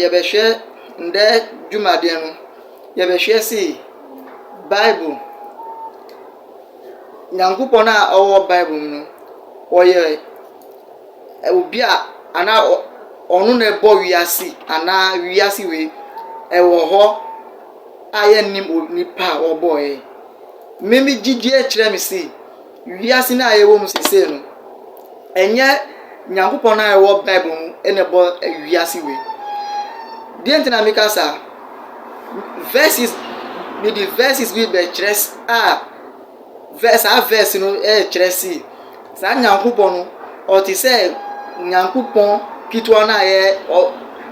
yɛbɛhwɛ ndɛ dwumadeɛ no yɛbɛhwɛ si Bible nyankopɔn a ɔwɔ Bible mu no ɔyɛ obi a ana ɔno na ɛbɔ wiase ana wiase wei ɛwɔ hɔ a yɛnnim nipa a ɔbɔɔɛ. Mimi gyidie kyerɛ me si wiase no a yɛwɔ mu sesei no ɛnyɛ nyankopɔn a ɛwɔ Bible mu ɛna ɛbɔ wiase wei. Deɛ nti na meka saa verses bi bɛkyerɛ a verse no ɛkyerɛ si saa nyankopɔn no ɔte sɛ nyankopɔn ketewa no a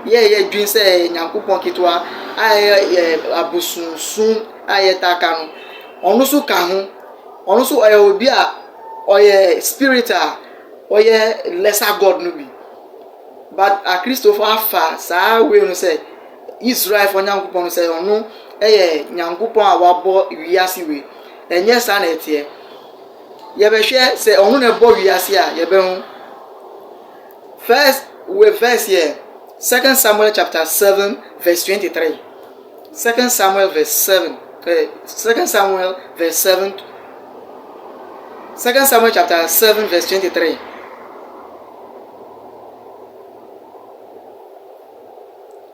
yɛyɛ dwen sɛ nyankopɔn ketewa a yɛ abosunsun a yɛtaka no ɔno so ka ho. ɔno so ɔyɛ obi a ɔyɛ spirit a ɔyɛ lesser god no bi, but akristofo afa saa wei no sɛ Israel fo nyankopɔn no sɛ ɔno ɛyɛ nyankopɔn a wabɔ wiase wei. ɛnyɛ saa na ɛteɛ. yɛbɛhwɛ sɛ ɔno na ɛbɔ wiase a yɛbɛho first we verse here 2 Samuel chapter 7 verse 23. 2 Samuel verse 7 2 Samuel verse 7 2 Samuel chapter 7 verse 23.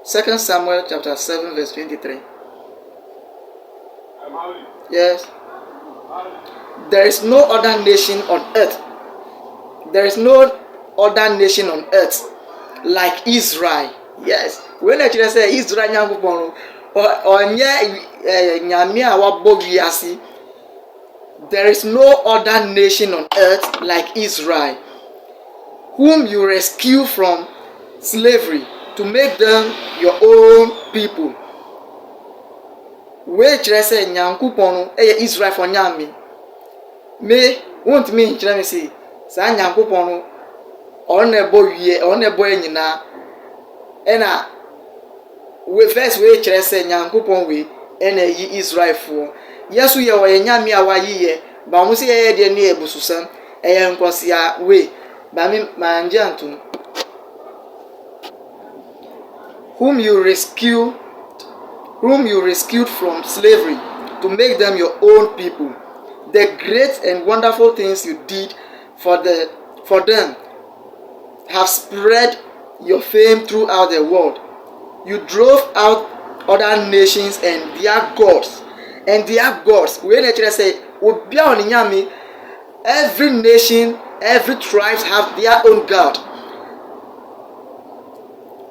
Second Samuel chapter 7 verse 23. Yes. There is no other nation on earth. There is no other nation on earth like Israel. Yes. When I say Israel nyankopɔn ɔnyɛ nyame a wabɔ wiase. There is no other nation on earth like Israel, whom you rescue from slavery to make them your own people. We kyerɛ sɛ nyankopɔn no ɛyɛ Israel for nyame. Me won't me kyerɛ me say saa nyankopɔn no ɔno na ɛbɔ wie ɔno na ɛbɔ nyinaa ɛna we verse we kyerɛ sɛ nyankopɔn we ɛna ɛyi Israel for. Yesu yɛ ɔyɛ nyame a wayiyɛ ba mo sɛ yɛyɛ deɛ ne yɛ bususam ɛyɛ nkɔsia we ba me mangye antom. Whom you rescued from slavery to make them your own people. The great and wonderful things you did for them have spread your fame throughout the world. You drove out other nations and their gods. When I say, every nation, every tribe have their own God.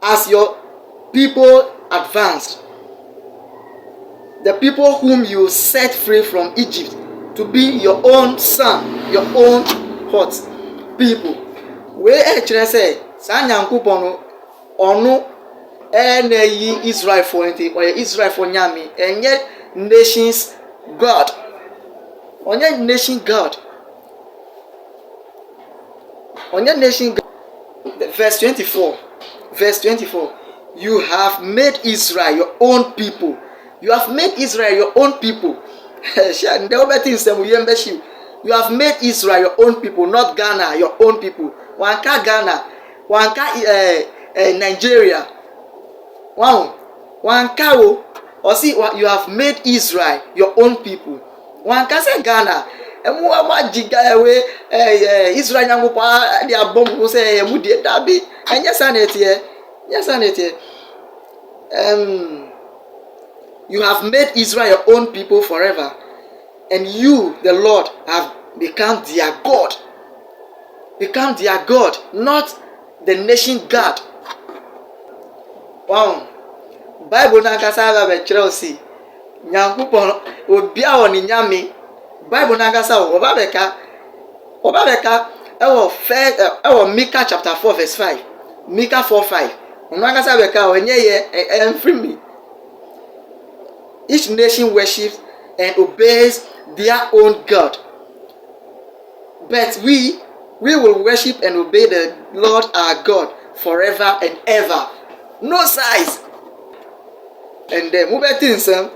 As your people advanced, the people whom you set free from Egypt to be your own son, your own hot people. Where I say, San Yankupon ono ene Israel for ente or Israel for nyami, and yet nations God. On your nation God. On your nation God. Verse 24. You have made Israel your own people. You have made Israel your own people. You have made Israel your own people, not Ghana, your own people. Wanka Ghana, wanka Nigeria. Wow. Wanka or see what you have made Israel your own people. Wanka say Ghana. Israel nyangopa dia bomb say mudi dabi. And yes you have made Israel your own people forever, and you, the Lord, have become their God. Become their God, not the nation God. Wow. Bible na kasa ba Chelsea. Nyankopon obia oni nyame. Bible na kasa obabeka ewo Micah chapter 4 verse 5. Micah 4:5. Ono kasa beka onye ye free me. Each nation worships and obeys their own God. But we will worship and obey the Lord our God forever and ever. No size. And then move things. So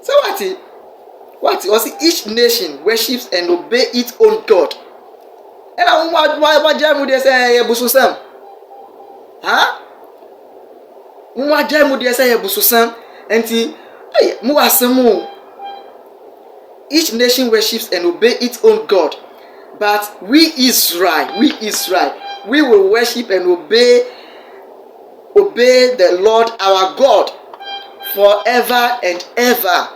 what? What? Was it each nation worships and obey its own God? And what jam would they say Bususam? Huh? What jam would they say Bususam? And see, Muasamu. Each nation worships and obey its own God. But we Israel, we will worship and obey the Lord our God forever and ever.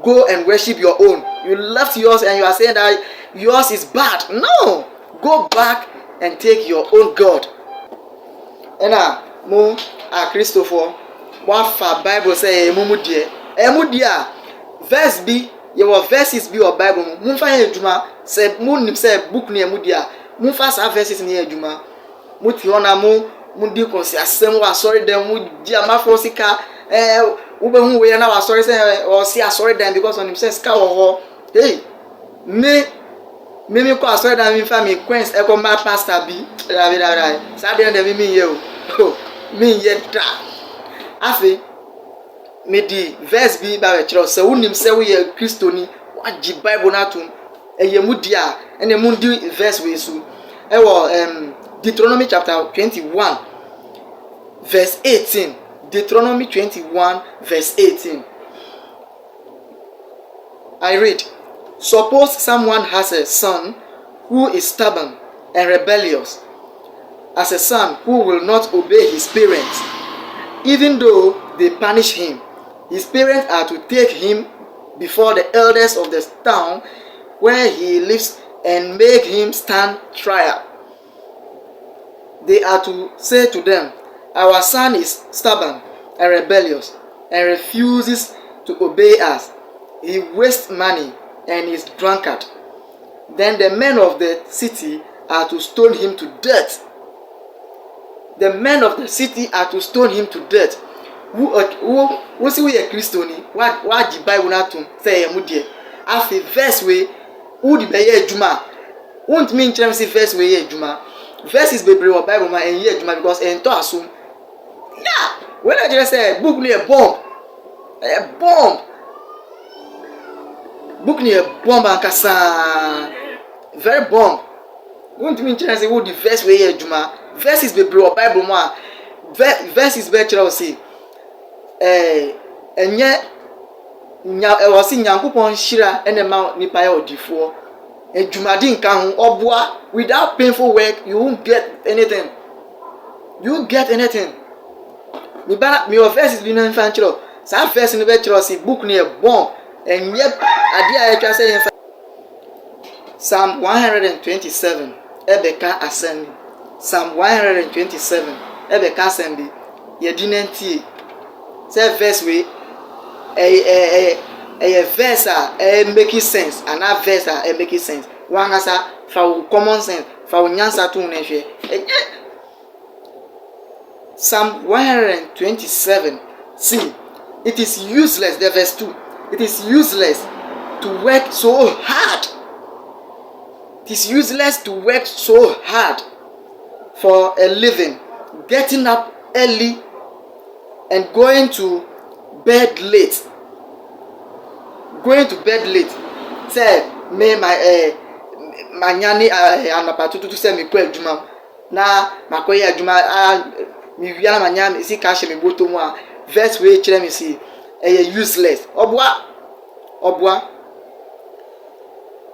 Go and worship your own. You left yours and you are saying that yours is bad. No, go back and take your own God. And mo Christopher, what for Bible say emudie verse B. Your verses be your Bible. Mumfa ejuma say munim say book ni emudia. Mumfa sa verses ni ejuma. Muti ona mu di konsi asem wa sorry dem mu di amafo sika ube hu we na wa sorry say or see sorry dem because on him say sika wo ho. Hey, me ko sorry dem mi fa mi queens e ko ma pastor bi. Sa dem dem mi ye o. Mi ye tra. Afi me di verse bi ba we kire so unim se we ye kristoni wagi bible na tum eye mudia ene mundi verse we su e wo Deuteronomy chapter 21 verse 18. Deuteronomy 21 verse 18. I read, suppose someone has a son who is stubborn and rebellious, as a son who will not obey his parents, even though they punish him. His parents are to take him before the elders of the town where he lives and make him stand trial. They are to say to them, our son is stubborn and rebellious and refuses to obey us. He wastes money and is drunkard. Then the men of the city are to stone him to death. The men of the city are to stone him to death. Who see we a Christiani? What the Bible not to say emudie? Afi verse we who the beye juma? Won't mean term say verse we ye juma. Verses be Bible ma en ye juma because en to assume. Yeah, when I just say book ni a bomb. Book ni a bomb ankasa. Very bomb. Won't mean term say who the verse we ye juma. Verses be Bible ma. Verses be chira say enye wasi nyankopon hira ene ma nipa ya odifo edwumadi nka ho oboa. Without painful work you won't get anything. Mi verses bi na fan chiro sa verse ni be chiro si book ni e bon enye ade a twa say Psalm 127 ebeka asem. Psalm 127 ebeka asem bi yedinantie. Say verse we a verse making sense, and a verse making sense. One has for common sense, for nyansa to nehwe. Psalm 127. See, it is useless. The verse 2. It is useless to work so hard. It is useless to work so hard for a living, getting up early and going to bed late. Say me my nyani anapatutu to say me kwa adwuma na makoye adwuma mi wia na nyam isi ka hye me boto mu a verse we kire me si useless. Obwa.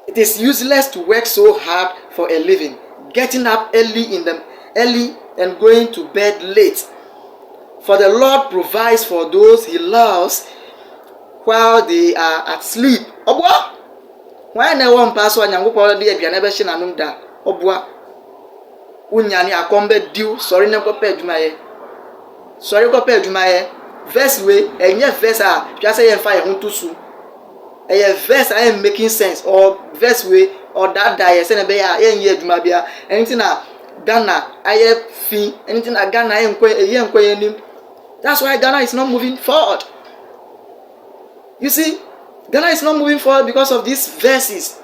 It is useless to work so hard for a living, getting up early and going to bed late. For the Lord provides for those he loves while they are at sleep. Obwa. When I want pass on Yango de Abiana Beshin and Nunda, Obwa Unyani a combat due, sorry, no compared to my verse way, and yet verse just say fire too soon. A verse I am making sense, or verse way, or that die, send a bear, and yet Mabia, anything Ghana, I have fee, anything Ghana, I am quite a young quay. That's why Ghana is not moving forward. You see, Ghana is not moving forward because of these verses.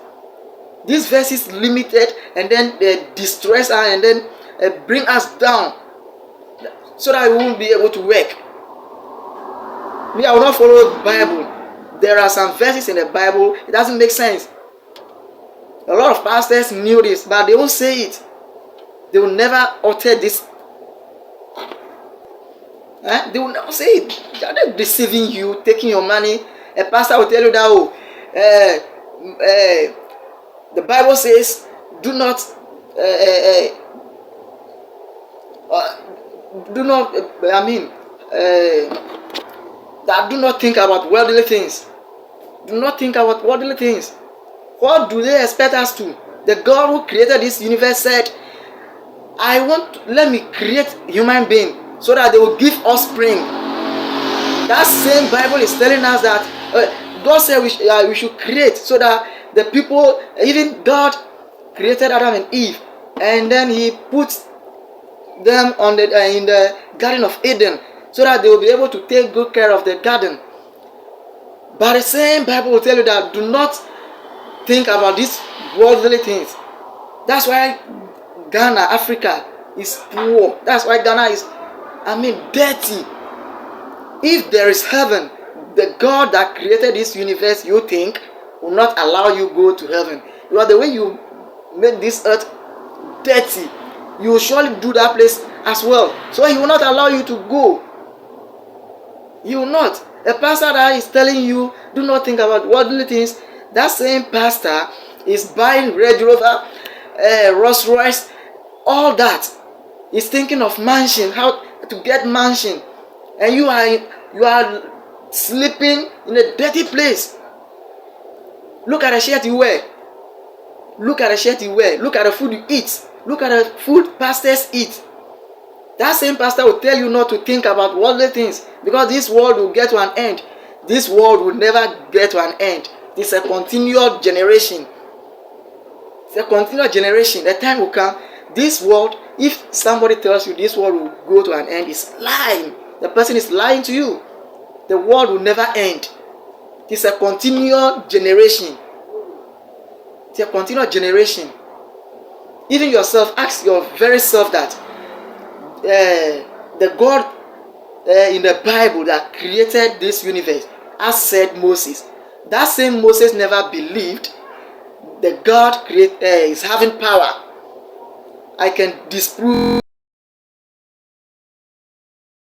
These verses limited and then they distress us and then bring us down so that we won't be able to work. Me, I will not follow the Bible. there are some verses in the Bible, it doesn't make sense. A lot of pastors knew this, but they won't say it. They will never utter this. They will never say it. They are deceiving you, taking your money. A pastor will tell you that, the Bible says, do not that do not think about worldly things. Do not think about worldly things. What do they expect us to? The God who created this universe said, let me create human being so that they will give offspring. That same Bible is telling us that God said we should create so that the people, even God created Adam and Eve, and then he put them in the Garden of Eden so that they will be able to take good care of the garden. But the same Bible will tell you that do not think about these worldly things. That's why Ghana, Africa, is poor. That's why Ghana is, dirty. If there is heaven, the God that created this universe, you think, will not allow you go to heaven. Because the way you made this earth dirty, you will surely do that place as well. So he will not allow you to go. He will not. A pastor that is telling you, do not think about worldly things, that same pastor is buying Range Rover, Rolls Royce, all that. He's thinking of mansion, how to get mansion. And you are sleeping in a dirty place. Look at the shirt you wear. Look at the shirt you wear. Look at the food you eat. Look at the food pastors eat. That same pastor will tell you not to think about worldly things, because this world will get to an end. This world will never get to an end. It's a continual generation. It's a continual generation. The time will come. This world, if somebody tells you this world will go to an end, is lying. The person is lying to you. The world will never end. It's a continual generation. It's a continual generation. Even yourself, ask your very self that the God in the Bible that created this universe, as said Moses, that same Moses never believed the God is having power. I can disprove